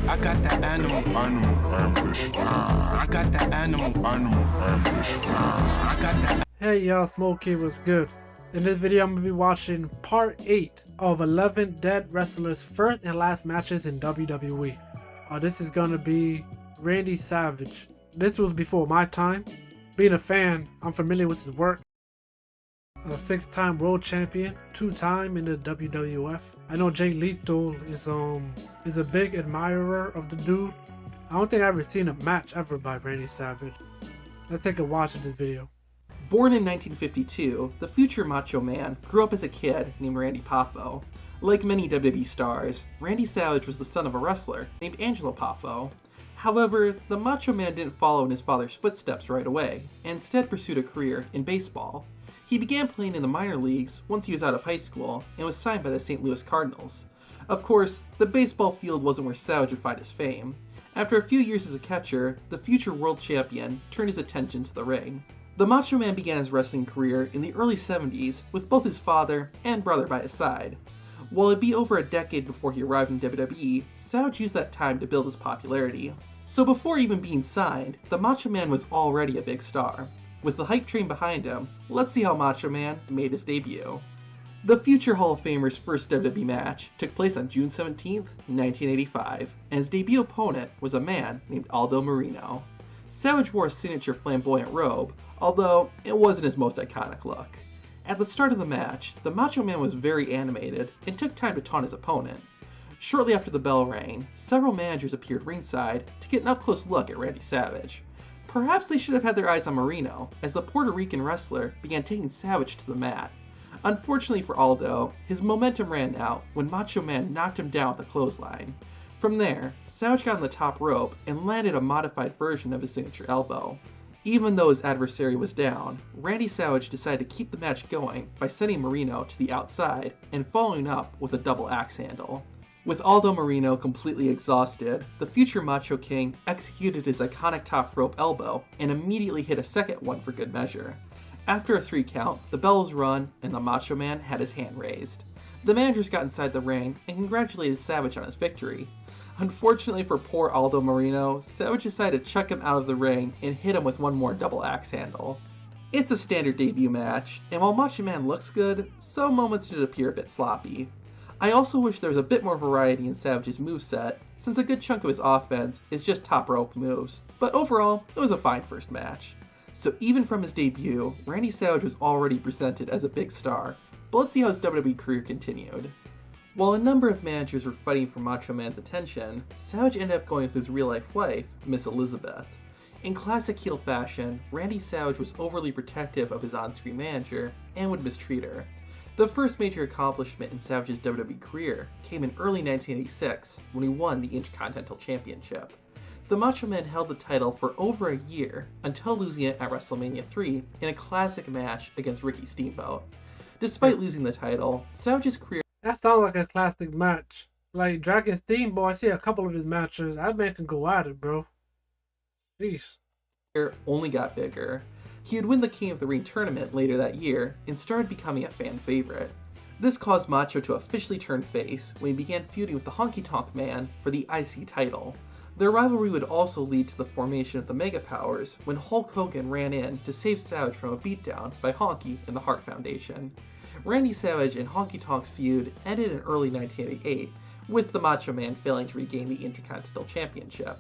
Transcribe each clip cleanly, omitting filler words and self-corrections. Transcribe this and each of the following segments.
I got that animal ambition. I got that animal ambition. I got that. Hey y'all, Smoak here, what's good? In this video I'm going to be watching part 8 of 11 dead wrestlers' first and last matches in WWE. This is going to be Randy Savage. This was before my time. Being a fan, I'm familiar with his work. A 6-time world champion, 2-time in the WWF. I know Jay Lethal is a big admirer of the dude. I don't think I've ever seen a match ever by Randy Savage. Let's take a watch of this video. Born in 1952, the future Macho Man grew up as a kid named Randy Poffo. Like many WWE stars, Randy Savage was the son of a wrestler named Angelo Poffo. However, the Macho Man didn't follow in his father's footsteps right away, and instead pursued a career in baseball. He began playing in the minor leagues once he was out of high school and was signed by the St. Louis Cardinals. Of course, the baseball field wasn't where Savage would find his fame. After a few years as a catcher, the future world champion turned his attention to the ring. The Macho Man began his wrestling career in the early 70s with both his father and brother by his side. While it'd be over a decade before he arrived in WWE, Savage used that time to build his popularity. So before even being signed, the Macho Man was already a big star. With the hype train behind him, let's see how Macho Man made his debut. The future Hall of Famer's first WWE match took place on June 17, 1985, and his debut opponent was a man named Aldo Marino. Savage wore a signature flamboyant robe, although it wasn't his most iconic look. At the start of the match, the Macho Man was very animated and took time to taunt his opponent. Shortly after the bell rang, several managers appeared ringside to get an up-close look at Randy Savage. Perhaps they should have had their eyes on Marino, as the Puerto Rican wrestler began taking Savage to the mat. Unfortunately for Aldo, his momentum ran out when Macho Man knocked him down with a clothesline. From there, Savage got on the top rope and landed a modified version of his signature elbow. Even though his adversary was down, Randy Savage decided to keep the match going by sending Marino to the outside and following up with a double axe handle. With Aldo Marino completely exhausted, the future Macho King executed his iconic top rope elbow and immediately hit a second one for good measure. After a 3 count, the bell was rung and the Macho Man had his hand raised. The managers got inside the ring and congratulated Savage on his victory. Unfortunately for poor Aldo Marino, Savage decided to chuck him out of the ring and hit him with one more double axe handle. It's a standard debut match, and while Macho Man looks good, some moments did appear a bit sloppy. I also wish there was a bit more variety in Savage's moveset, since a good chunk of his offense is just top rope moves, but overall, it was a fine first match. So even from his debut, Randy Savage was already presented as a big star, but let's see how his WWE career continued. While a number of managers were fighting for Macho Man's attention, Savage ended up going with his real-life wife, Miss Elizabeth. In classic heel fashion, Randy Savage was overly protective of his on-screen manager and would mistreat her. The first major accomplishment in Savage's WWE career came in early 1986 when he won the Intercontinental Championship. The Macho Man held the title for over a year until losing it at WrestleMania 3 in a classic match against Ricky Steamboat. Despite losing the title, Savage's career That sounds like a classic match. Like Dragon Steamboat, I see a couple of his matches. That man can go at it, bro. Jeez. only got bigger. He would win the King of the Ring tournament later that year and started becoming a fan favorite. This caused Macho to officially turn face when he began feuding with the Honky Tonk Man for the IC title. Their rivalry would also lead to the formation of the Mega Powers when Hulk Hogan ran in to save Savage from a beatdown by Honky and the Hart Foundation. Randy Savage and Honky Tonk's feud ended in early 1988, with the Macho Man failing to regain the Intercontinental Championship.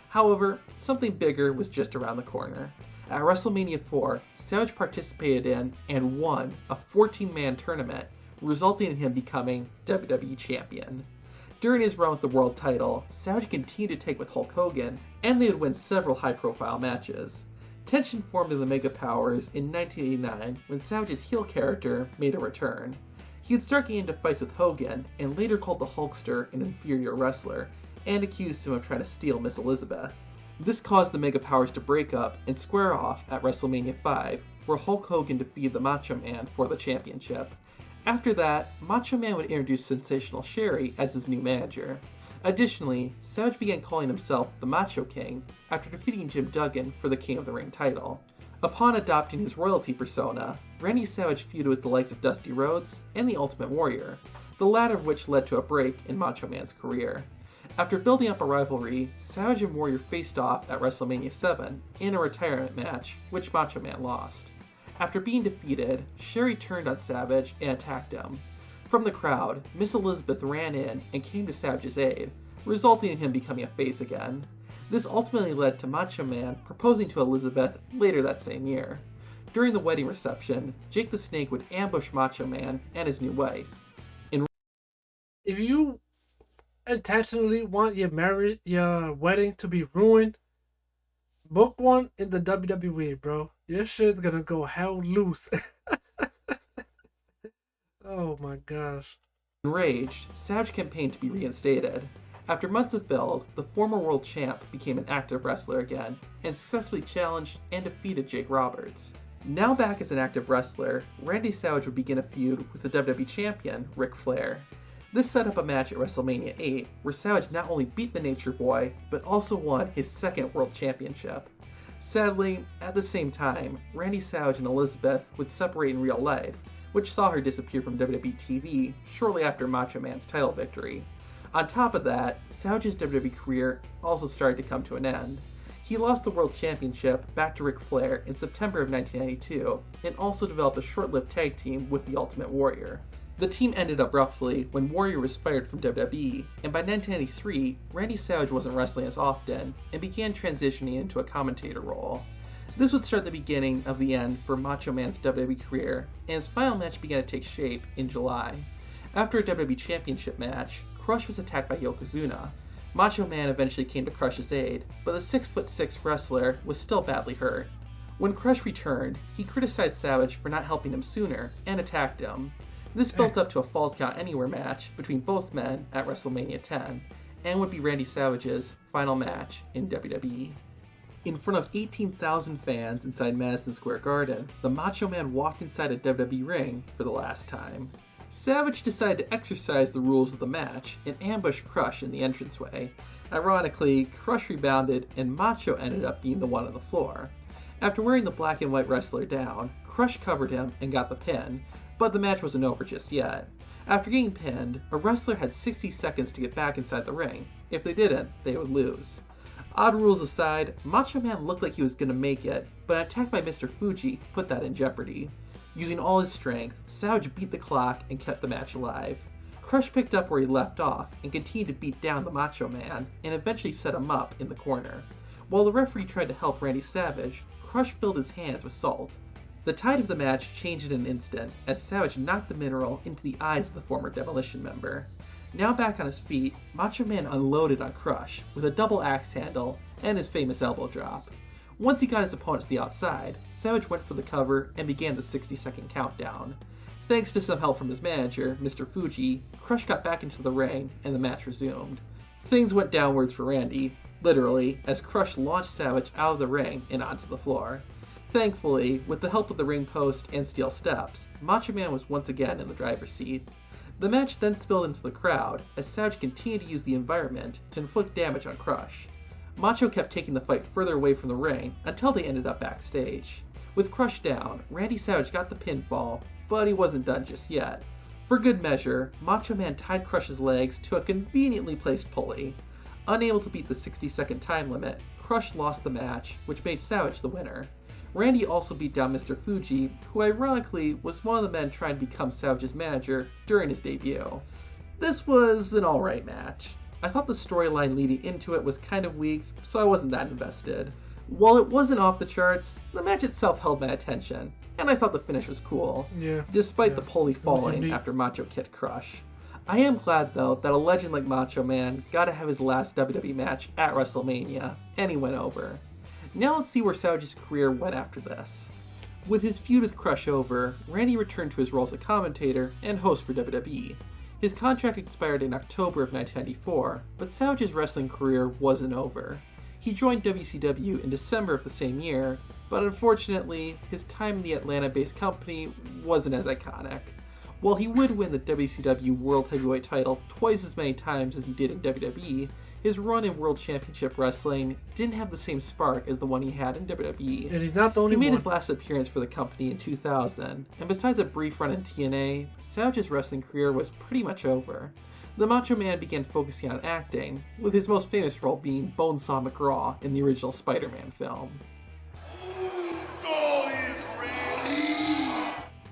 However, something bigger was just around the corner. At WrestleMania 4, Savage participated in and won a 14-man tournament, resulting in him becoming WWE Champion. During his run with the world title, Savage continued to take with Hulk Hogan, and they would win several high-profile matches. Tension formed in the Mega Powers in 1989 when Savage's heel character made a return. He would start getting into fights with Hogan, and later called the Hulkster an inferior wrestler, and accused him of trying to steal Miss Elizabeth. This caused the Mega Powers to break up and square off at WrestleMania 5, where Hulk Hogan defeated the Macho Man for the championship. After that, Macho Man would introduce Sensational Sherry as his new manager. Additionally, Savage began calling himself the Macho King after defeating Jim Duggan for the King of the Ring title. Upon adopting his royalty persona, Randy Savage feuded with the likes of Dusty Rhodes and the Ultimate Warrior, the latter of which led to a break in Macho Man's career. After building up a rivalry, Savage and Warrior faced off at WrestleMania 7 in a retirement match, which Macho Man lost. After being defeated, Sherry turned on Savage and attacked him. From the crowd, Miss Elizabeth ran in and came to Savage's aid, resulting in him becoming a face again. This ultimately led to Macho Man proposing to Elizabeth later that same year. During the wedding reception, Jake the Snake would ambush Macho Man and his new wife. If you intentionally want your wedding to be ruined, book one in the WWE, bro. Your shit's gonna go hell loose. Oh my gosh. Enraged, Savage campaigned to be reinstated. After months of build, the former world champ became an active wrestler again, and successfully challenged and defeated Jake Roberts. Now back as an active wrestler, Randy Savage would begin a feud with the WWE champion, Ric Flair. This set up a match at WrestleMania 8, where Savage not only beat the Nature Boy, but also won his second world championship. Sadly, at the same time, Randy Savage and Elizabeth would separate in real life, which saw her disappear from WWE TV shortly after Macho Man's title victory. On top of that, Savage's WWE career also started to come to an end. He lost the World Championship back to Ric Flair in September of 1992, and also developed a short-lived tag team with the Ultimate Warrior. The team ended abruptly when Warrior was fired from WWE, and by 1993, Randy Savage wasn't wrestling as often, and began transitioning into a commentator role. This would start the beginning of the end for Macho Man's WWE career, and his final match began to take shape in July. After a WWE Championship match, Crush was attacked by Yokozuna. Macho Man eventually came to Crush's aid, but the 6'6" wrestler was still badly hurt. When Crush returned, he criticized Savage for not helping him sooner, and attacked him. This built up to a Falls Count Anywhere match between both men at WrestleMania 10, and would be Randy Savage's final match in WWE. In front of 18,000 fans inside Madison Square Garden, the Macho Man walked inside a WWE ring for the last time. Savage decided to exercise the rules of the match and ambush Crush in the entranceway. Ironically, Crush rebounded and Macho ended up being the one on the floor. After wearing the black and white wrestler down, Crush covered him and got the pin, but the match wasn't over just yet. After getting pinned, a wrestler had 60 seconds to get back inside the ring. If they didn't, they would lose. Odd rules aside, Macho Man looked like he was going to make it, but an attack by Mr. Fuji put that in jeopardy. Using all his strength, Savage beat the clock and kept the match alive. Crush picked up where he left off and continued to beat down the Macho Man, and eventually set him up in the corner. While the referee tried to help Randy Savage, Crush filled his hands with salt. The tide of the match changed in an instant, as Savage knocked the mineral into the eyes of the former Demolition member. Now back on his feet, Macho Man unloaded on Crush with a double axe handle and his famous elbow drop. Once he got his opponent to the outside, Savage went for the cover and began the 60-second countdown. Thanks to some help from his manager, Mr. Fuji, Crush got back into the ring and the match resumed. Things went downwards for Randy, literally, as Crush launched Savage out of the ring and onto the floor. Thankfully, with the help of the ring post and steel steps, Macho Man was once again in the driver's seat. The match then spilled into the crowd as Savage continued to use the environment to inflict damage on Crush. Macho kept taking the fight further away from the ring until they ended up backstage. With Crush down, Randy Savage got the pinfall, but he wasn't done just yet. For good measure, Macho Man tied Crush's legs to a conveniently placed pulley. Unable to beat the 60-second time limit, Crush lost the match, which made Savage the winner. Randy also beat down Mr. Fuji, who ironically was one of the men trying to become Savage's manager during his debut. This was an alright match. I thought the storyline leading into it was kind of weak, so I wasn't that invested. While it wasn't off the charts, the match itself held my attention, and I thought the finish was cool, despite the pulley falling after Macho kicked Crush. I am glad, though, that a legend like Macho Man got to have his last WWE match at WrestleMania, and he went over. Now let's see where Savage's career went after this. With his feud with Crush over, Randy returned to his role as a commentator and host for WWE. His contract expired in October of 1994, but Savage's wrestling career wasn't over. He joined WCW in December of the same year, but unfortunately, his time in the Atlanta-based company wasn't as iconic. While he would win the WCW World Heavyweight title twice as many times as he did in WWE, his run in World Championship Wrestling didn't have the same spark as the one he had in WWE. And he's not the only one. He made his last appearance for the company in 2000, and besides a brief run in TNA, Savage's wrestling career was pretty much over. The Macho Man began focusing on acting, with his most famous role being Bonesaw McGraw in the original Spider-Man film.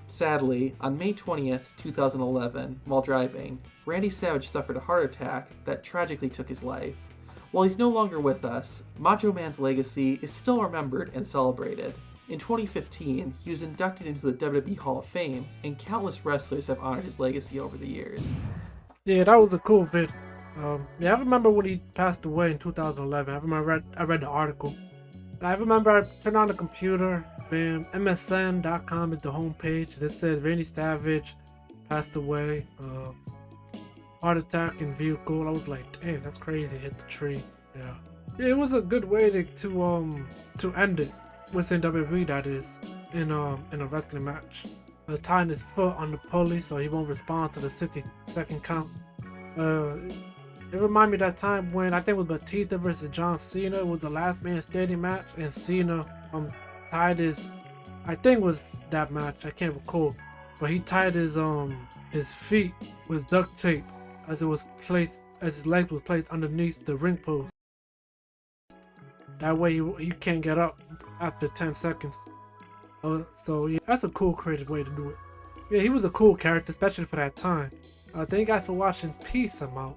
Sadly, on May 20th, 2011, while driving, Randy Savage suffered a heart attack that tragically took his life. While he's no longer with us, Macho Man's legacy is still remembered and celebrated. In 2015, he was inducted into the WWE Hall of Fame, and countless wrestlers have honored his legacy over the years. Yeah, that was a cool vid. Yeah, I remember when he passed away in 2011. I read the article. I remember I turned on the computer, bam, MSN.com is the homepage. This says Randy Savage passed away, heart attack in vehicle. I was like, damn, that's crazy. Hit the tree. Yeah, it was a good way to end it within WWE. That is in a wrestling match. Tying his foot on the pulley so he won't respond to the 60-second count. It reminded me of that time when I think it was Batista versus John Cena. It was the last man standing match, and Cena tied his, I think it was that match, I can't recall, but he tied his feet with duct tape as his legs was placed underneath the ring post. That way he can't get up after 10 seconds. So yeah, that's a cool creative way to do it. Yeah, he was a cool character, especially for that time. Thank you guys for watching. Peace. I'm out.